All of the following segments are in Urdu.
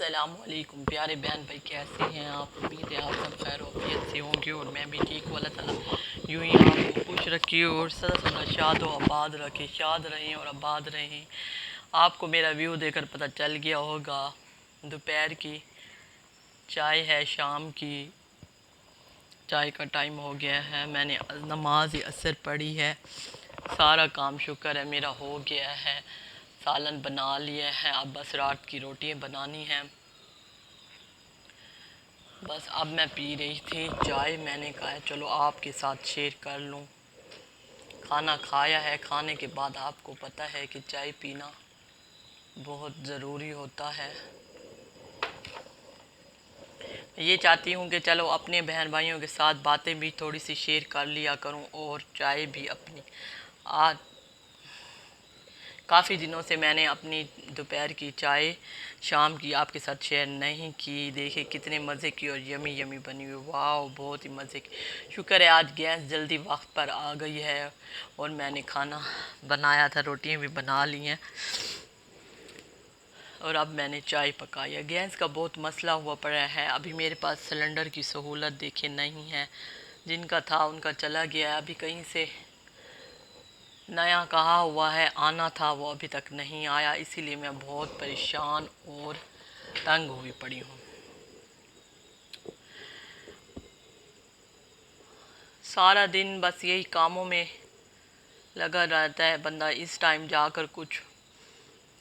السلام علیکم پیارے بہن بھائی، کیسے ہیں آپ؟ امید ہے آپ سب خیر وفیت سے ہوں گے اور میں بھی ٹھیک ہوں۔ اللہ تعالیٰ یوں ہی آپ کو خوش رکھیے اور سدا شاد و آباد رکھے، شاد رہیں اور آباد رہیں۔ آپ کو میرا ویو دیکھ کر پتہ چل گیا ہوگا، دوپہر کی چائے ہے، شام کی چائے کا ٹائم ہو گیا ہے۔ میں نے نماز عصر پڑھی ہے، سارا کام شکر ہے میرا ہو گیا ہے، سالن بنا لیا ہے، اب بس رات کی روٹیاں بنانی ہیں۔ بس اب میں پی رہی تھی چائے، میں نے کہا چلو آپ کے ساتھ شیئر کر لوں۔ کھانا کھایا ہے، کھانے کے بعد آپ کو پتہ ہے کہ چائے پینا بہت ضروری ہوتا ہے۔ یہ چاہتی ہوں کہ چلو اپنے بہن بھائیوں کے ساتھ باتیں بھی تھوڑی سی شیئر کر لیا کروں اور چائے بھی اپنی۔ آج کافی دنوں سے میں نے اپنی دوپہر کی چائے شام کی آپ کے ساتھ شیئر نہیں کی۔ دیکھیں کتنے مزے کی اور یمی یمی بنی ہوئی، واو بہت ہی مزے کی۔ شکر ہے آج گیس جلدی وقت پر آ گئی ہے اور میں نے کھانا بنایا تھا، روٹیاں بھی بنا لی ہیں اور اب میں نے چائے پکائی ہے۔ گیس کا بہت مسئلہ ہوا پڑا ہے، ابھی میرے پاس سلنڈر کی سہولت دیکھے نہیں ہے، جن کا تھا ان کا چلا گیا ہے، ابھی کہیں سے نیا کہا ہوا ہے آنا تھا، وہ ابھی تک نہیں آیا، اسی لیے میں بہت پریشان اور تنگ ہوئی پڑی ہوں۔ سارا دن بس یہی کاموں میں لگا رہتا ہے بندہ، اس ٹائم جا کر کچھ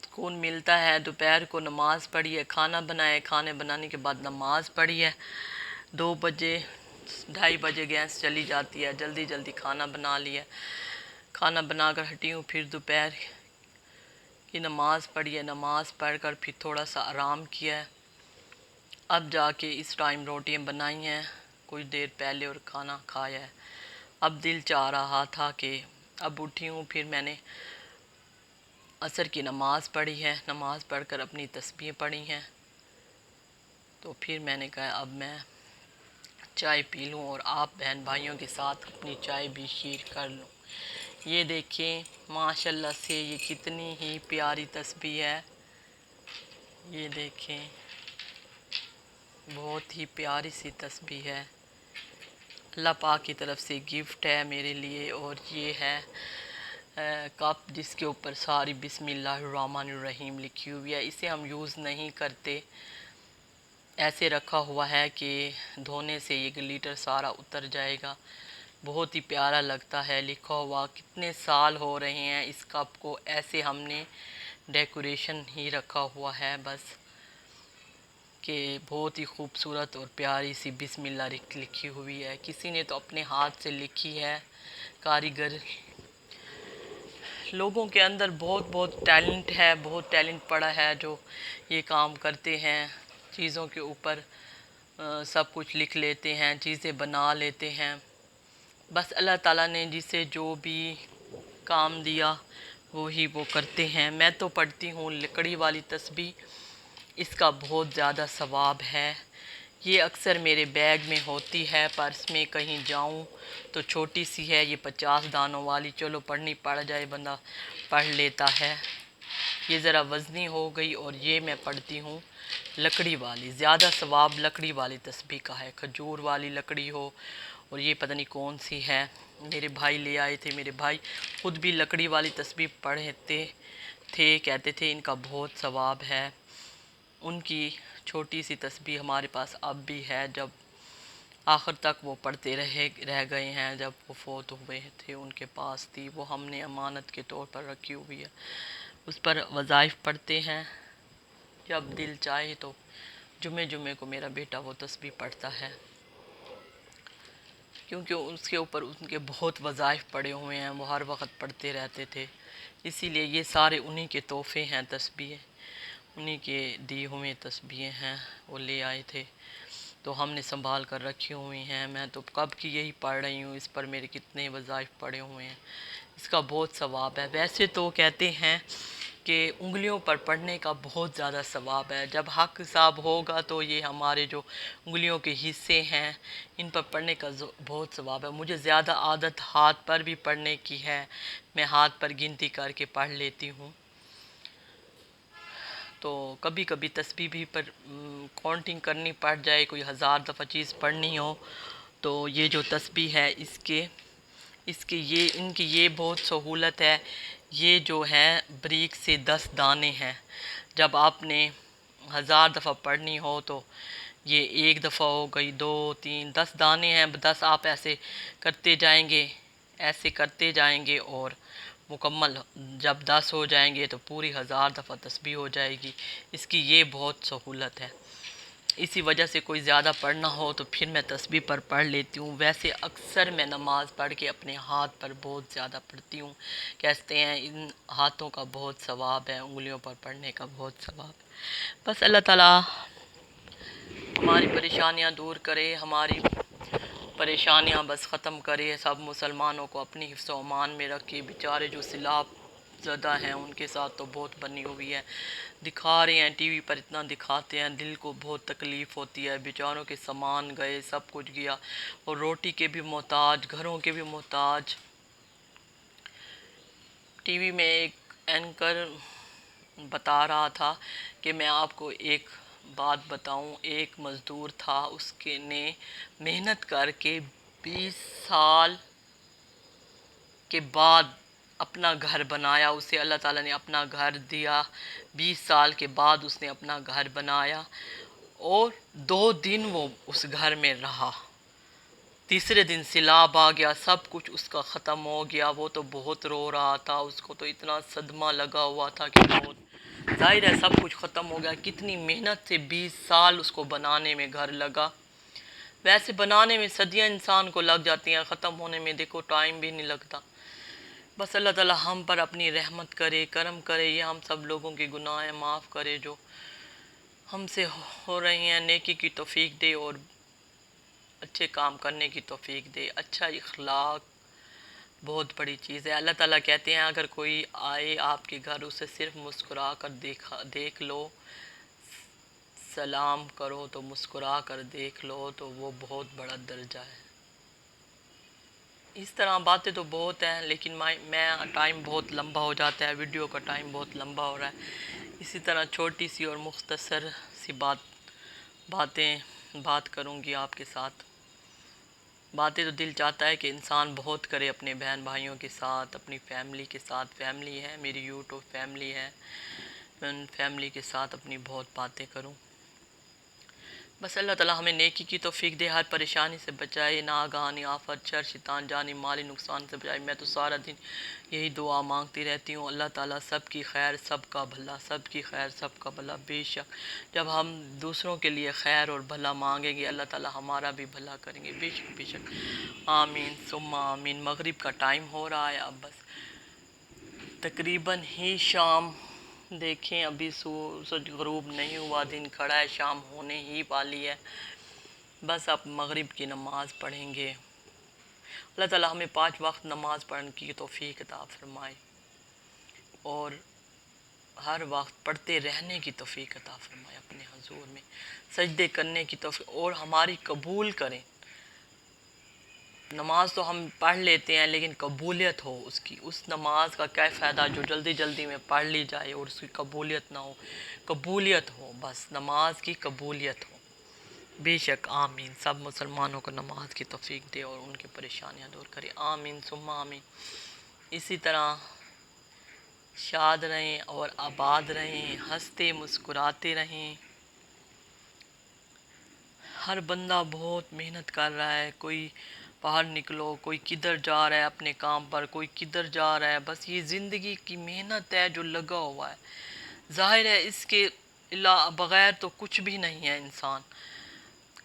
سکون ملتا ہے۔ دوپہر کو نماز پڑھی ہے، کھانا بنایا، کھانے بنانے کے بعد نماز پڑھی ہے، 2 بجے 2:30 بجے گیس چلی جاتی ہے، جلدی جلدی کھانا بنا لیا، کھانا بنا کر ہٹی ہوں، پھر دوپہر کی نماز پڑھی ہے، نماز پڑھ کر پھر تھوڑا سا آرام کیا ہے، اب جا کے اس ٹائم روٹیاں بنائی ہیں کچھ دیر پہلے اور کھانا کھایا ہے۔ اب دل چاہ رہا تھا کہ اب اٹھی ہوں، پھر میں نے عصر کی نماز پڑھی ہے، نماز پڑھ کر اپنی تسبیح پڑھی ہیں، تو پھر میں نے کہا اب میں چائے پی لوں اور آپ بہن بھائیوں کے ساتھ اپنی چائے بھی شیئر کر لوں۔ یہ دیکھیں ماشاءاللہ سے یہ کتنی ہی پیاری تسبیح ہے، یہ دیکھیں بہت ہی پیاری سی تسبیح ہے، اللہ پاک کی طرف سے گفٹ ہے میرے لیے، اور یہ ہے کپ جس کے اوپر ساری بسم اللہ الرحمن الرحیم لکھی ہوئی ہے۔ اسے ہم یوز نہیں کرتے، ایسے رکھا ہوا ہے کہ دھونے سے یہ گلیٹر سارا اتر جائے گا، بہت ہی پیارا لگتا ہے لکھا ہوا۔ کتنے سال ہو رہے ہیں اس کپ کو ایسے ہم نے ڈیکوریشن ہی رکھا ہوا ہے، بس کہ بہت ہی خوبصورت اور پیاری سی بسم اللہ لکھی ہوئی ہے، کسی نے تو اپنے ہاتھ سے لکھی ہے، کاریگر لوگوں کے اندر بہت بہت ٹیلنٹ ہے، بہت ٹیلنٹ پڑا ہے جو یہ کام کرتے ہیں، چیزوں کے اوپر سب کچھ لکھ لیتے ہیں، چیزیں بنا لیتے ہیں، بس اللہ تعالیٰ نے جسے جو بھی کام دیا وہی وہ کرتے ہیں۔ میں تو پڑھتی ہوں لکڑی والی تسبیح، اس کا بہت زیادہ ثواب ہے، یہ اکثر میرے بیگ میں ہوتی ہے، پرس میں کہیں جاؤں تو چھوٹی سی ہے، یہ 50 دانوں والی، چلو پڑھنی پڑ جائے بندہ پڑھ لیتا ہے، یہ ذرا وزنی ہو گئی، اور یہ میں پڑھتی ہوں لکڑی والی، زیادہ ثواب لکڑی والی تسبیح کا ہے، کھجور والی لکڑی ہو، اور یہ پتہ نہیں کون سی ہے، میرے بھائی لے آئے تھے، میرے بھائی خود بھی لکڑی والی تسبیح پڑھتے تھے، کہتے تھے ان کا بہت ثواب ہے، ان کی چھوٹی سی تسبیح ہمارے پاس اب بھی ہے، جب آخر تک وہ پڑھتے رہ گئے ہیں، جب وہ فوت ہوئے تھے ان کے پاس تھی، وہ ہم نے امانت کے طور پر رکھی ہوئی ہے، اس پر وظائف پڑھتے ہیں، جب دل چاہے تو جمعے کو میرا بیٹا وہ تسبیح پڑھتا ہے، کیونکہ اس کے اوپر ان کے بہت وظائف پڑے ہوئے ہیں، وہ ہر وقت پڑھتے رہتے تھے، اسی لیے یہ سارے انہی کے تحفے ہیں تسبیح، انہی کے دی ہوئے تسبیح ہیں، وہ لے آئے تھے تو ہم نے سنبھال کر رکھی ہوئی ہیں، میں تو کب کی یہی پڑھ رہی ہوں، اس پر میرے کتنے وظائف پڑے ہوئے ہیں، اس کا بہت ثواب ہے۔ ویسے تو کہتے ہیں کہ انگلیوں پر پڑھنے کا بہت زیادہ ثواب ہے، جب حق حساب ہوگا تو یہ ہمارے جو انگلیوں کے حصے ہیں ان پر پڑھنے کا بہت ثواب ہے۔ مجھے زیادہ عادت ہاتھ پر بھی پڑھنے کی ہے، میں ہاتھ پر گنتی کر کے پڑھ لیتی ہوں، تو کبھی کبھی تسبیح بھی پر کاؤنٹنگ کرنی پڑ جائے، کوئی 1000 دفعہ چیز پڑھنی ہو، تو یہ جو تسبیح ہے ان کی یہ بہت سہولت ہے۔ یہ جو ہے بریک سے 10 دانے ہیں، جب آپ نے 1000 دفعہ پڑھنی ہو تو یہ ایک دفعہ ہو گئی، 2 3 10 دانے ہیں، 10 آپ ایسے کرتے جائیں گے اور مکمل جب 10 ہو جائیں گے تو پوری 1000 دفعہ تسبیح ہو جائے گی۔ اس کی یہ بہت سہولت ہے، اسی وجہ سے کوئی زیادہ پڑھنا ہو تو پھر میں تسبیح پر پڑھ لیتی ہوں۔ ویسے اکثر میں نماز پڑھ کے اپنے ہاتھ پر بہت زیادہ پڑھتی ہوں، کہتے ہیں ان ہاتھوں کا بہت ثواب ہے، انگلیوں پر پڑھنے کا بہت ثواب ہے۔ بس اللہ تعالیٰ ہماری پریشانیاں دور کرے، ہماری پریشانیاں بس ختم کرے، سب مسلمانوں کو اپنی حفظ و امان میں رکھے۔ بیچارے جو سیلاب زدہ ہیں ان کے ساتھ تو بہت بنی ہوئی ہے، دکھا رہے ہیں ٹی وی پر، اتنا دکھاتے ہیں، دل کو بہت تکلیف ہوتی ہے۔ بیچاروں کے سامان گئے، سب کچھ گیا، اور روٹی کے بھی محتاج، گھروں کے بھی محتاج۔ ٹی وی میں ایک اینکر بتا رہا تھا کہ میں آپ کو ایک بات بتاؤں، ایک مزدور تھا، اس کے نے محنت کر کے 20 سال کے بعد اپنا گھر بنایا، اسے اللہ تعالیٰ نے اپنا گھر دیا، 20 سال کے بعد اس نے اپنا گھر بنایا، اور 2 دن وہ اس گھر میں رہا، تیسرے دن سیلاب آ گیا، سب کچھ اس کا ختم ہو گیا۔ وہ تو بہت رو رہا تھا، اس کو تو اتنا صدمہ لگا ہوا تھا کہ بہت، ظاہر ہے سب کچھ ختم ہو گیا، کتنی محنت سے 20 سال اس کو بنانے میں گھر لگا۔ ویسے بنانے میں صدیاں انسان کو لگ جاتی ہیں، ختم ہونے میں دیکھو ٹائم بھی نہیں لگتا۔ بس اللہ تعالیٰ ہم پر اپنی رحمت کرے، کرم کرے، یہ ہم سب لوگوں کے گناہ معاف کرے جو ہم سے ہو رہی ہیں، نیکی کی توفیق دے اور اچھے کام کرنے کی توفیق دے۔ اچھا اخلاق بہت بڑی چیز ہے۔ اللہ تعالیٰ کہتے ہیں اگر کوئی آئے آپ کے گھر، اسے صرف مسکرا کر دیکھ لو، سلام کرو تو مسکرا کر دیکھ لو تو وہ بہت بڑا درجہ ہے۔ اس طرح باتیں تو بہت ہیں، لیکن میں ٹائم بہت لمبا ہو جاتا ہے، ویڈیو کا ٹائم بہت لمبا ہو رہا ہے، اسی طرح چھوٹی سی اور مختصر سی بات کروں گی آپ کے ساتھ۔ باتیں تو دل چاہتا ہے کہ انسان بہت کرے اپنے بہن بھائیوں کے ساتھ، اپنی فیملی کے ساتھ، فیملی ہے میری یوٹیوب فیملی ہے، میں ان فیملی کے ساتھ اپنی بہت باتیں کروں۔ بس اللہ تعالیٰ ہمیں نیکی کی توفیق دے، ہر پریشانی سے بچائے، ناگہانی آفت، شر، شیطان، جانی مالی نقصان سے بچائے۔ میں تو سارا دن یہی دعا مانگتی رہتی ہوں، اللہ تعالیٰ سب کی خیر، سب کا بھلا، سب کی خیر، سب کا بھلا۔ بے شک جب ہم دوسروں کے لیے خیر اور بھلا مانگیں گے، اللہ تعالیٰ ہمارا بھی بھلا کریں گے، بے شک بے شک۔ آمین ثم آمین۔ مغرب کا ٹائم ہو رہا ہے، اب بس تقریباً ہی شام، دیکھیں ابھی سورج غروب نہیں ہوا، دن کھڑا ہے، شام ہونے ہی والی ہے، بس اب مغرب کی نماز پڑھیں گے۔ اللہ تعالیٰ ہمیں 5 وقت نماز پڑھنے کی توفیق عطا فرمائے اور ہر وقت پڑھتے رہنے کی توفیق عطا فرمائے، اپنے حضور میں سجدے کرنے کی توفیق، اور ہماری قبول کریں۔ نماز تو ہم پڑھ لیتے ہیں لیکن قبولیت ہو اس کی، اس نماز کا کیا فائدہ جو جلدی جلدی میں پڑھ لی جائے اور اس کی قبولیت نہ ہو۔ قبولیت ہو، بس نماز کی قبولیت ہو۔ بے شک آمین۔ سب مسلمانوں کو نماز کی توفیق دے اور ان کی پریشانیاں دور کرے، آمین ثم آمین۔ اسی طرح شاد رہیں اور آباد رہیں، ہنستے مسکراتے رہیں۔ ہر بندہ بہت محنت کر رہا ہے، کوئی باہر نکلو، کوئی کدھر جا رہا ہے اپنے کام پر، کوئی کدھر جا رہا ہے، بس یہ زندگی کی محنت ہے جو لگا ہوا ہے۔ ظاہر ہے اس کے بغیر تو کچھ بھی نہیں ہے، انسان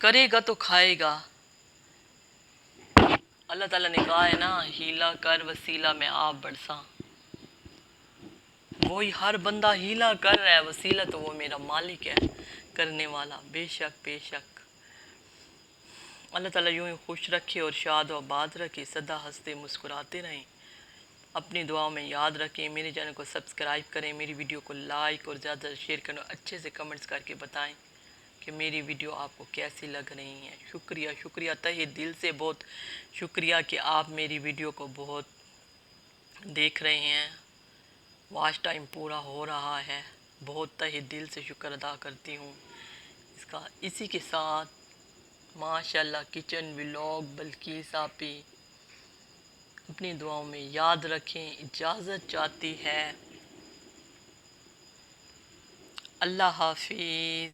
کرے گا تو کھائے گا۔ اللہ تعالیٰ نے کہا ہے نا، ہیلا کر وسیلہ میں آپ برساں۔ وہی ہر بندہ ہیلا کر رہا ہے، وسیلہ تو وہ میرا مالک ہے کرنے والا، بے شک بے شک۔ اللہ تعالیٰ یوں ہی خوش رکھے اور شاد و آباد رکھے، سدا ہنستے مسکراتے رہیں۔ اپنی دعاؤں میں یاد رکھیں، میرے چینل کو سبسکرائب کریں، میری ویڈیو کو لائک اور زیادہ شیئر کریں، اچھے سے کمنٹس کر کے بتائیں کہ میری ویڈیو آپ کو کیسی لگ رہی ہیں۔ شکریہ شکریہ، تہہ دل سے بہت شکریہ کہ آپ میری ویڈیو کو بہت دیکھ رہے ہیں، واچ ٹائم پورا ہو رہا ہے، بہت تہ دل سے شکر ادا کرتی ہوں اس کا۔ اسی کے ساتھ ماشاءاللہ کچن ولاگ بلقیس آپی اپنی دعاؤں میں یاد رکھیں، اجازت چاہتی ہے۔ اللہ حافظ۔